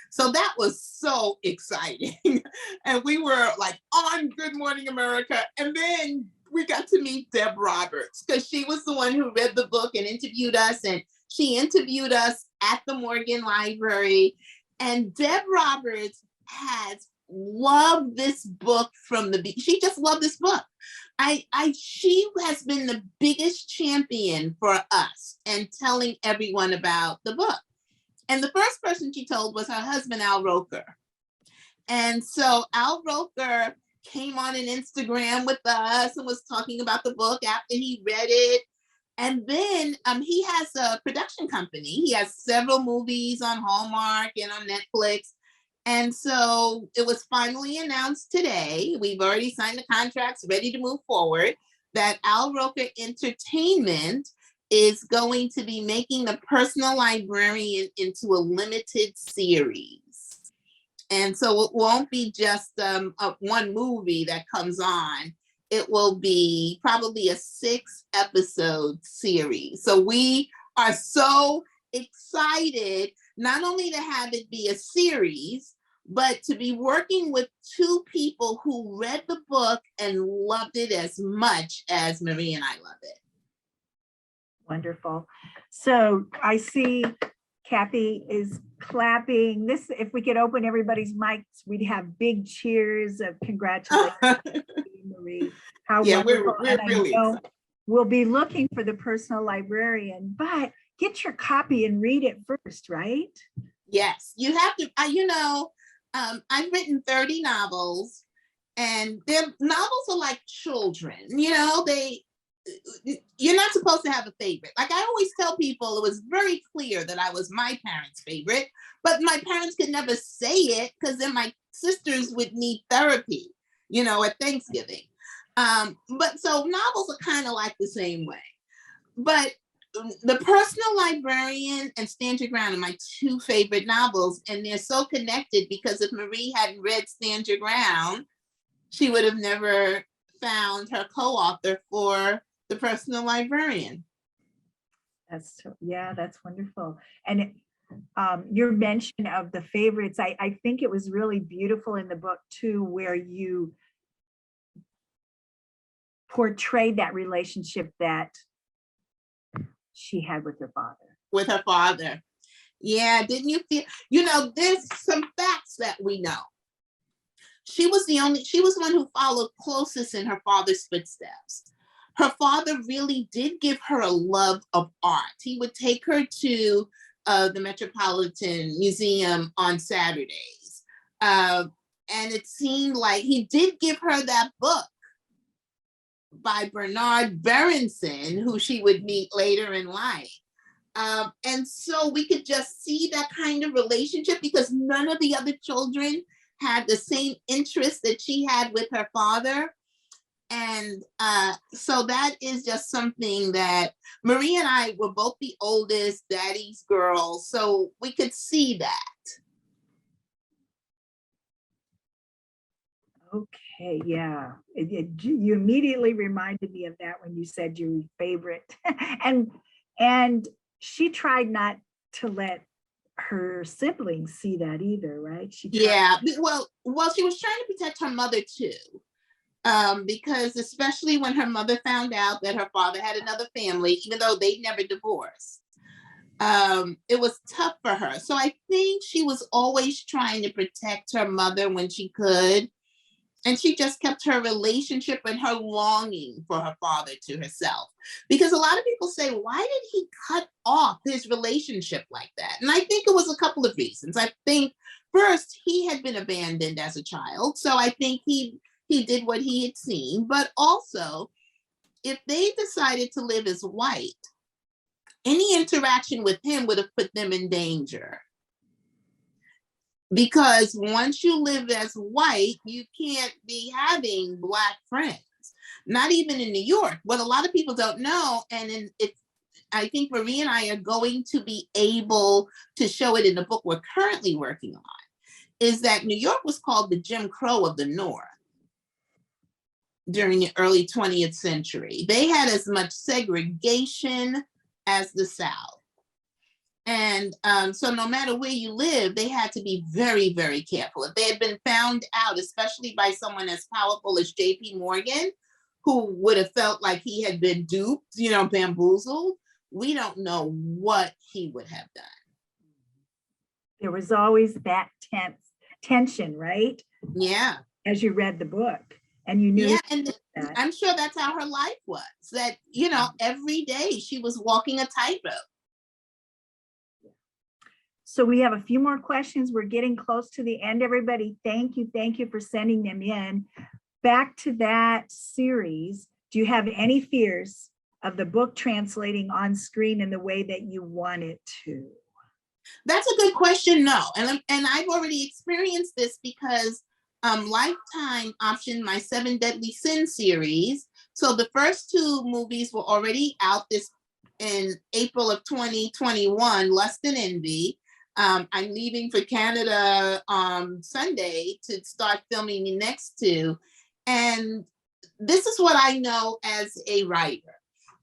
So that was so exciting. And we were like on Good Morning America. And then we got to meet Deb Roberts, because she was the one who read the book and interviewed us. And she interviewed us at the Morgan Library. And Deb Roberts has loved this book from the beginning. She just loved this book. She has been the biggest champion for us and telling everyone about the book. And the first person she told was her husband, Al Roker. And so Al Roker came on an Instagram with us and was talking about the book after he read it. And then he has a production company. He has several movies on Hallmark and on Netflix. And so it was finally announced today, we've already signed the contracts, ready to move forward, that Al Roker Entertainment is going to be making the Personal Librarian into a limited series. And so it won't be just one movie that comes on. It will be probably a 6-episode series. So we are so excited, not only to have it be a series, but to be working with 2 people who read the book and loved it as much as Murry and I love it. Wonderful. So I see Kathy is clapping. This, if we could open everybody's mics, we'd have big cheers of congratulations, Murry. How wonderful. We're really excited. We'll be looking for the Personal Librarian, but get your copy and read it first, right? Yes, you have to. I've written 30 novels, and their novels are like children. You're not supposed to have a favorite. Like I always tell people, it was very clear that I was my parents' favorite, but my parents could never say it because then my sisters would need therapy, at Thanksgiving. But so novels are kind of like the same way. But the Personal Librarian and Stand Your Ground are my 2 favorite novels, and they're so connected because if Murry hadn't read Stand Your Ground, she would have never found her co-author for the Personal Librarian. Yeah, that's wonderful. And your mention of the favorites, I think it was really beautiful in the book too, where you portrayed that relationship that she had with her father. With her father. Yeah, didn't you feel, there's some facts that we know. She was the one who followed closest in her father's footsteps. Her father really did give her a love of art. He would take her to the Metropolitan Museum on Saturdays. And it seemed like he did give her that book by Bernard Berenson, who she would meet later in life. And so we could just see that kind of relationship because none of the other children had the same interest that she had with her father. And so that is just something that Murry and I were both the oldest, daddy's girls, so we could see that. Okay, yeah. You immediately reminded me of that when you said your favorite. and she tried not to let her siblings see that either, right? Yeah, well, she was trying to protect her mother too. Because especially when her mother found out that her father had another family, even though they never divorced, it was tough for her. So I think she was always trying to protect her mother when she could. And she just kept her relationship and her longing for her father to herself. Because a lot of people say, why did he cut off his relationship like that? And I think it was a couple of reasons. I think first, he had been abandoned as a child. So I think he did what he had seen. But also, if they decided to live as white, any interaction with him would have put them in danger. Because once you live as white, you can't be having Black friends, not even in New York. What a lot of people don't know, and I think Murry and I are going to be able to show it in the book we're currently working on, is that New York was called the Jim Crow of the North during the early 20th century. They had as much segregation as the South. And so no matter where you live, they had to be very, very careful. If they had been found out, especially by someone as powerful as J.P. Morgan, who would have felt like he had been duped, bamboozled, we don't know what he would have done. There was always that tension, right? Yeah. As you read the book and you knew. Yeah, and I'm sure that's how her life was, that, every day she was walking a tightrope. So we have a few more questions. We're getting close to the end, everybody. Thank you for sending them in. Back to that series, do you have any fears of the book translating on screen in the way that you want it to? That's a good question. No, and I've already experienced this because Lifetime optioned my 7 Deadly Sins series. So the first 2 movies were already out in April of 2021, Lust and Envy. I'm leaving for Canada on Sunday to start filming the next 2. And this is what I know as a writer.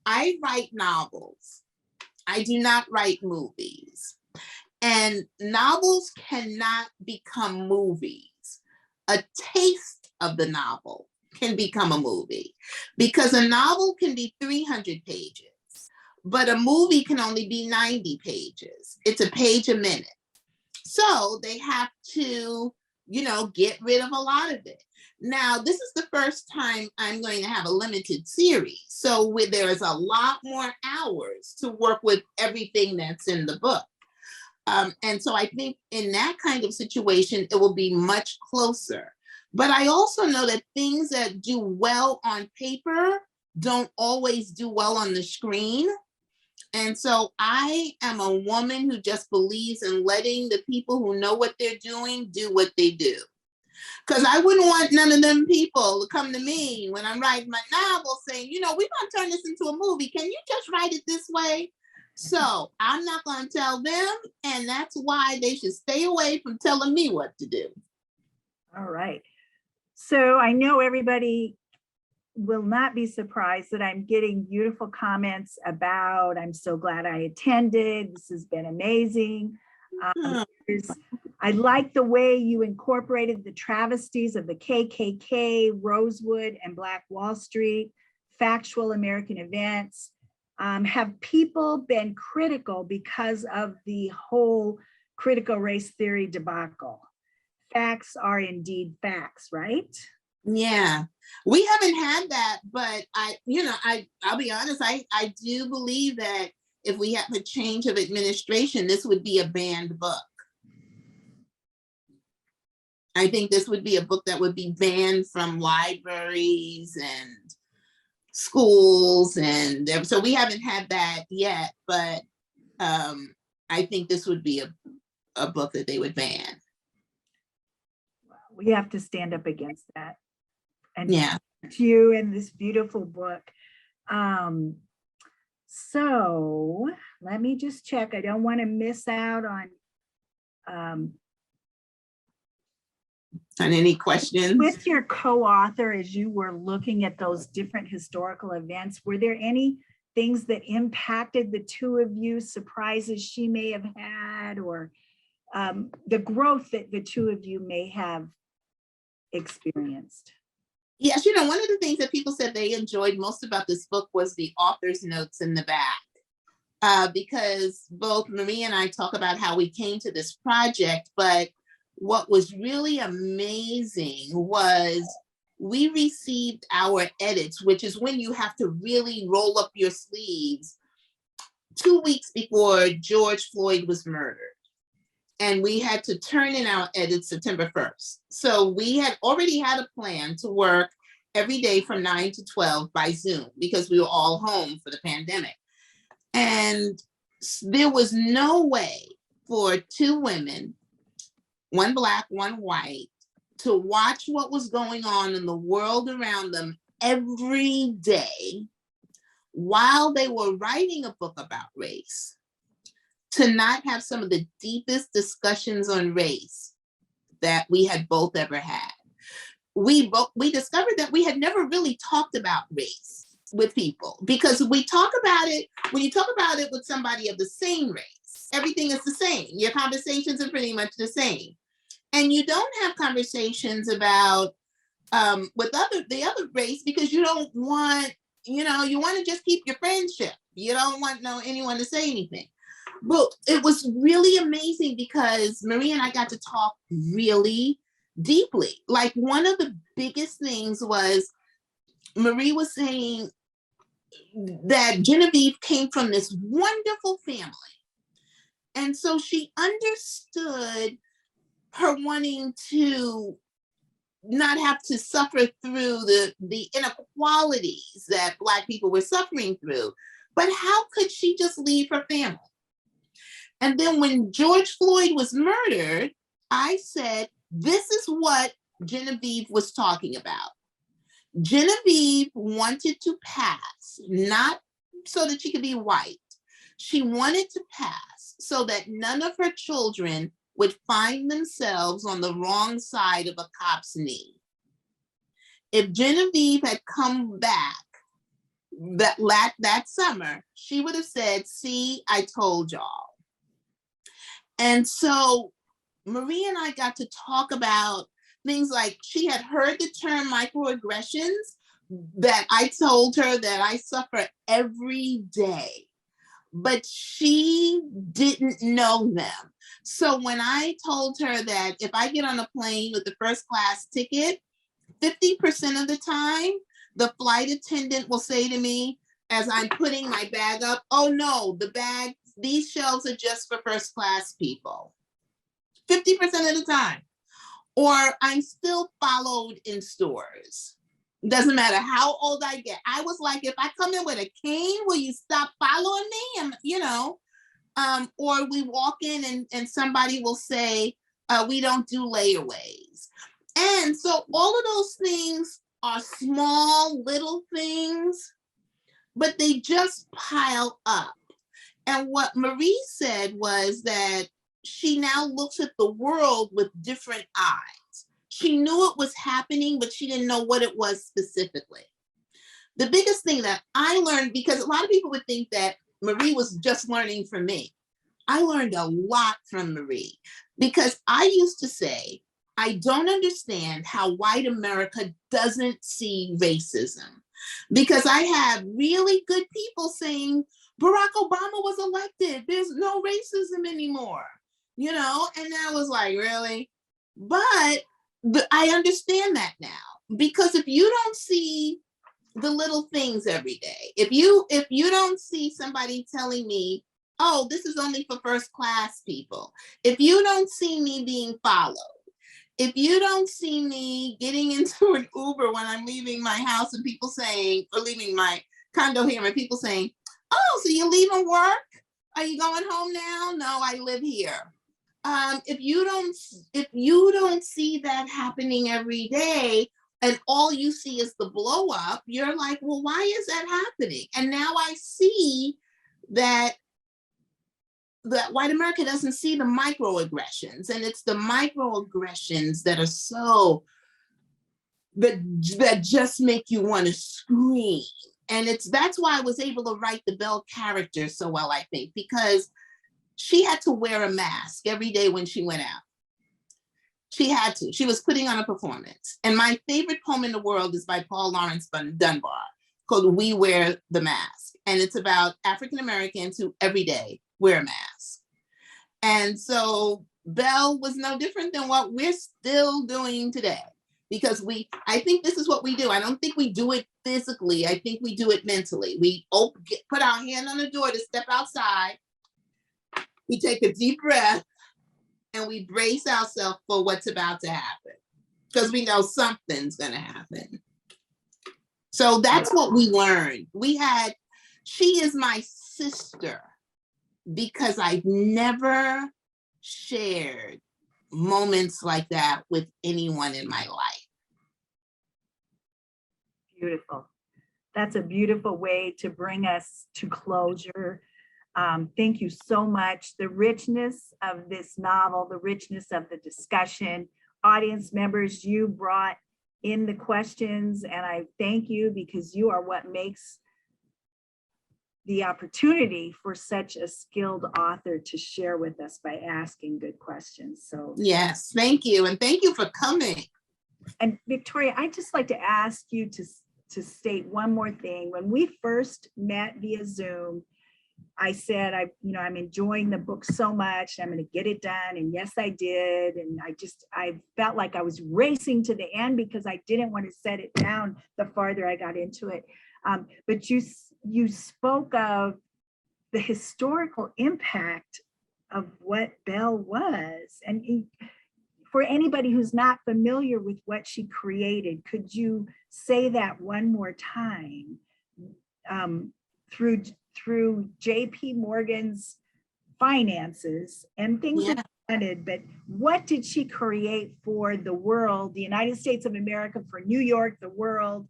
I write novels. I do not write movies. And novels cannot become movies. A taste of the novel can become a movie because a novel can be 300 pages. But a movie can only be 90 pages. It's a page a minute. So they have to, get rid of a lot of it. Now, this is the first time I'm going to have a limited series. So there is a lot more hours to work with everything that's in the book. And so I think in that kind of situation, it will be much closer. But I also know that things that do well on paper don't always do well on the screen. And so I am a woman who just believes in letting the people who know what they're doing do what they do. Because I wouldn't want none of them people to come to me when I'm writing my novel saying, we're going to turn this into a movie. Can you just write it this way? So I'm not going to tell them. And that's why they should stay away from telling me what to do. All right. So I know everybody will not be surprised that I'm getting beautiful comments about, I'm so glad I attended. This has been amazing. Oh, I like the way you incorporated the travesties of the KKK, Rosewood, and Black Wall Street, factual American events. Have people been critical because of the whole critical race theory debacle? Facts are indeed facts, right? yeah, we haven't had that, but I'll be honest, I do believe that if we have a change of administration, this would be a banned book. I think this would be a book that would be banned from libraries and schools, and so we haven't had that yet, but I think this would be a book that they would ban. We have to stand up against that. And Yeah. you in this beautiful book. So let me just check. I don't want to miss out on Any questions? with your co-author, as you were looking at those different historical events, were there any things that impacted the two of you, surprises she may have had, or the growth that the two of you may have experienced? Yes, one of the things that people said they enjoyed most about this book was the author's notes in the back, because both Murry and I talk about how we came to this project, but what was really amazing was we received our edits, which is when you have to really roll up your sleeves, 2 weeks before George Floyd was murdered. And we had to turn in our edits September 1st. So we had already had a plan to work every day from 9 to 12 by Zoom because we were all home for the pandemic. And there was no way for two women, one Black, one white, to watch what was going on in the world around them every day while they were writing a book about race, to not have some of the deepest discussions on race that we had both ever had. We discovered that we had never really talked about race with people, because we talk about it, when you talk about it with somebody of the same race, everything is the same. Your conversations are pretty much the same. And you don't have conversations about with the other race, because you don't want, you want to just keep your friendship. You don't want anyone to say anything. But it was really amazing because Murry and I got to talk really deeply. Like, one of the biggest things was Murry was saying that Genevieve came from this wonderful family. And so she understood her wanting to not have to suffer through the inequalities that Black people were suffering through. But how could she just leave her family? And then when George Floyd was murdered, I said, this is what Genevieve was talking about. Genevieve wanted to pass, not so that she could be white. She wanted to pass so that none of her children would find themselves on the wrong side of a cop's knee. If Genevieve had come back that summer, she would have said, see, I told y'all. And so Murry and I got to talk about things like, she had heard the term microaggressions, that I told her that I suffer every day, but she didn't know them. So when I told her that if I get on a plane with the first class ticket, 50% of the time, the flight attendant will say to me, as I'm putting my bag up, oh no, these shelves are just for first class people. 50% of the time. Or I'm still followed in stores. Doesn't matter how old I get. I was like, if I come in with a cane, will you stop following me? And, or we walk in and somebody will say, we don't do layaways. And so all of those things are small, little things, but they just pile up. And what Murry said was that she now looks at the world with different eyes. She knew it was happening, but she didn't know what it was specifically. The biggest thing that I learned, because a lot of people would think that Murry was just learning from me. I learned a lot from Murry, because I used to say, I don't understand how white America doesn't see racism, because I have really good people saying Barack Obama was elected. There's no racism anymore, you know? And I was like, really? But I understand that now, because if you don't see the little things every day, if you don't see somebody telling me, oh, this is only for first class people, if you don't see me being followed, if you don't see me getting into an Uber when I'm leaving my house and people saying, or leaving my condo here and people saying, oh, so you're leaving work? Are you going home now? No, I live here. If you don't see that happening every day, and all you see is the blow up, you're like, well, why is that happening? And now I see that white America doesn't see the microaggressions, and it's the microaggressions that are that just make you want to scream. And that's why I was able to write the Belle character so well, I think, because she had to wear a mask every day when she went out. She had to. She was putting on a performance. And my favorite poem in the world is by Paul Laurence Dunbar, called We Wear the Mask. And it's about African Americans who every day wear a mask. And so Belle was no different than what we're still doing today. Because I think this is what we do. I don't think we do it physically. I think we do it mentally. We put our hand on the door to step outside. We take a deep breath and we brace ourselves for what's about to happen, because we know something's going to happen. So that's what we learned. She is my sister because I've never shared moments like that with anyone in my life. Beautiful. That's a beautiful way to bring us to closure. Thank you so much. The richness of this novel, the richness of the discussion, audience members, you brought in the questions, and I thank you, because you are what makes the opportunity for such a skilled author to share with us by asking good questions. So yes, thank you. And thank you for coming. And Victoria, I'd just like to ask you to state one more thing. When we first met via Zoom, I said, I'm enjoying the book so much. I'm going to get it done. And yes, I did. And I felt like I was racing to the end because I didn't want to set it down the farther I got into it. But you spoke of the historical impact of what Belle was. And for anybody who's not familiar with what she created, could you say that one more time? Through JP Morgan's finances and things that she wanted, but what did she create for the world, the United States of America, for New York, the world?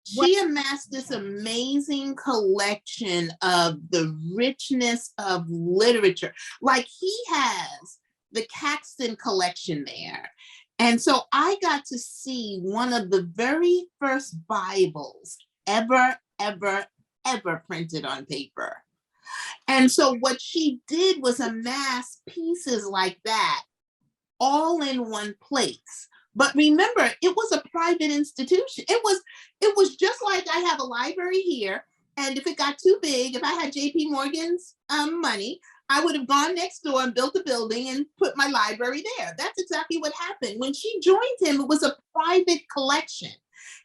She amassed this amazing collection of the richness of literature. Like, he has the Caxton collection there. And so I got to see one of the very first Bibles ever printed on paper. And so what she did was amass pieces like that all in one place. But remember, it was a private institution. It was just like I have a library here, and if it got too big, if I had JP Morgan's money, I would have gone next door and built a building and put my library there. That's exactly what happened. When she joined him, it was a private collection.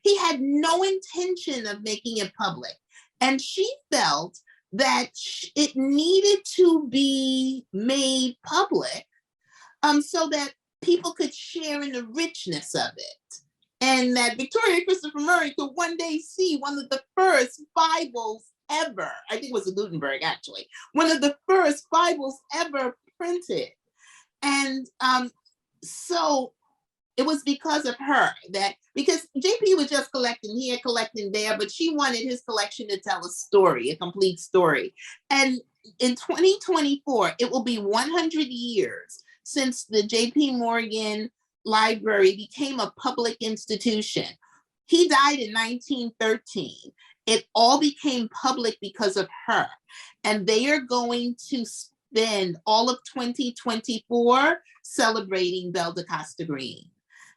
He had no intention of making it public. And she felt that it needed to be made public so that people could share in the richness of it. And that Victoria Christopher Murry could one day see one of the first Bibles ever. I think it was in Gutenberg, actually. One of the first Bibles ever printed. And so it was because of her because JP was just collecting here, collecting there, but she wanted his collection to tell a story, a complete story. And in 2024, it will be 100 years since the JP Morgan Library became a public institution. He died in 1913. It all became public because of her. And they are going to spend all of 2024 celebrating Belle DaCosta Green.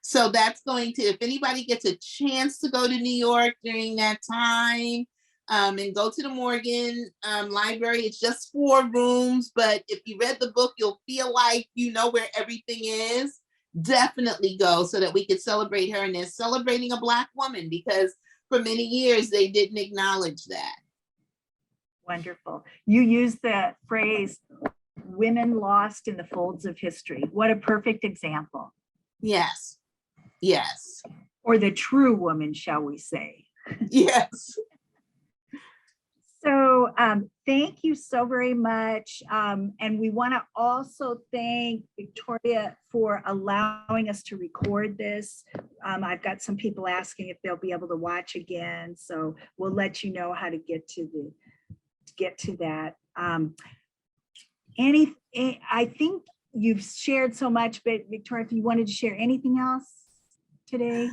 So that's going to, if anybody gets a chance to go to New York during that time, and go to the Morgan Library, it's just 4 rooms, but if you read the book, you'll feel like you know where everything is. Definitely go so that we could celebrate her. And they're celebrating a Black woman because for many years they didn't acknowledge that. Wonderful. You used the phrase women lost in the folds of history. What a perfect example. Yes. Yes. Or the true woman, shall we say. Yes. So thank you so very much. And we want to also thank Victoria for allowing us to record this. I've got some people asking if they'll be able to watch again. So we'll let you know how to get to that. I think you've shared so much, but Victoria, if you wanted to share anything else today?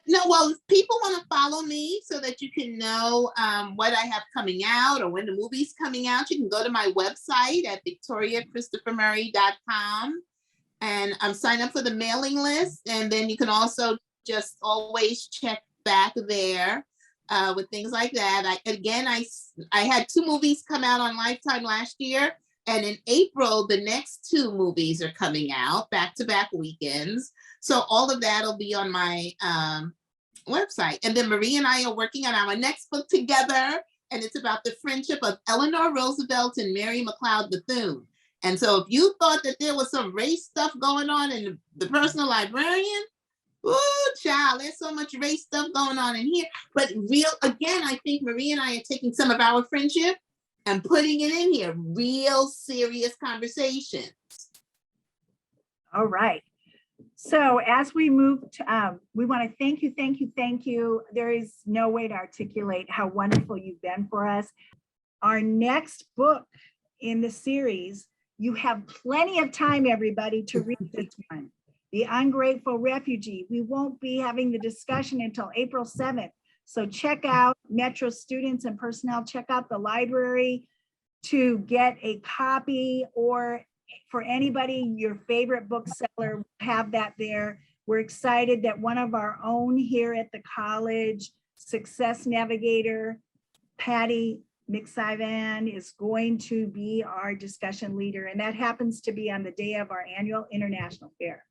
No, well, if people want to follow me so that you can know what I have coming out or when the movie's coming out, you can go to my website at victoriachristophermurry.com and sign up for the mailing list. And then you can also just always check back there with things like that. I had 2 movies come out on Lifetime last year. And in April, the next 2 movies are coming out back-to-back weekends. So all of that will be on my website. And then Murry and I are working on our next book together. And it's about the friendship of Eleanor Roosevelt and Mary McLeod Bethune. And so if you thought that there was some race stuff going on in the Personal Librarian, ooh, child, there's so much race stuff going on in here. But again, I think Murry and I are taking some of our friendship and putting it in here, real serious conversations. All right. So as we move to, we want to thank you. There is no way to articulate how wonderful you've been for us. Our next book in the series, you have plenty of time, everybody, to read this one, The Ungrateful Refugee. We won't be having the discussion until April 7th. So check out Metro students and personnel, check out the library to get a copy, or for anybody, your favorite bookseller, have that there. We're excited that one of our own here at the college, Success Navigator, Patty McSivan, is going to be our discussion leader. And that happens to be on the day of our annual international fair.